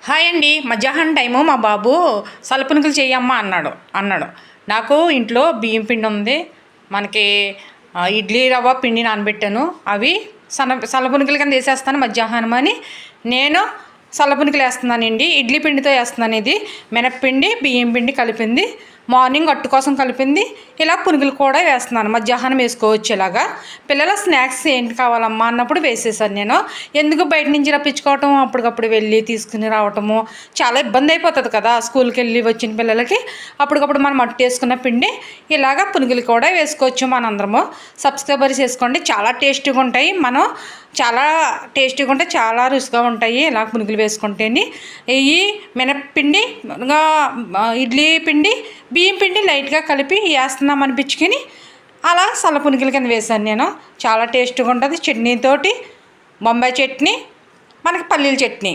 Hi అండి. మధ్యాహ్నం time మా బాబు సలపునుకులు చెయ్యమ్మా అన్నాడు. నాకు ఇంట్లో బియ్యం పిండి ఉంది. మనకి ఇడ్లీ రవ్వ పిండి నానబెట్టాను. అవి సలపునుకుల కింద వేసేస్తాను మధ్యాహ్నం అని నేను సల్లపునుకులు వేస్తున్నానండి. ఇడ్లీ పిండితో వేస్తున్నాను. ఇది మినప్పిండి బియ్యం పిండి కలిపింది. మార్నింగ్ అట్టు కోసం కలిపింది. ఇలా పునుగులు కూడా వేస్తున్నాను. మధ్యాహ్నం వేసుకోవచ్చు. ఇలాగా పిల్లల స్నాక్స్ ఏంటి కావాలమ్మా అన్నప్పుడు వేసేసాను నేను. ఎందుకు బయట నుంచి రప్పించుకోవటం, అప్పటికప్పుడు వెళ్ళి తీసుకుని రావటము చాలా ఇబ్బంది అయిపోతుంది కదా స్కూల్కి వెళ్ళి వచ్చిన పిల్లలకి. అప్పటికప్పుడు మనం అట్టు వేసుకున్న పిండి ఇలాగ పునుగులు కూడా వేసుకోవచ్చు. మనందరము సబ్స్క్రైబర్ చేసుకోండి. చాలా టేస్టీగా ఉంటాయి. చాలా టేస్టీగా ఉంటాయి, చాలా రుచిగా ఉంటాయి ఇలా పునుగులు వేసుకుంటేని. ఈ మినప్పిండి ఇడ్లీ పిండి బియ్యం పిండి లైట్గా కలిపి వేస్తున్నాం అనిపించుకొని అలా సల్ల పునుగుల కింద వేసాను నేను. చాలా టేస్టీగా ఉంటుంది. చట్నీతోటి బొంబాయి చట్నీ, మనకి పల్లీల చట్నీ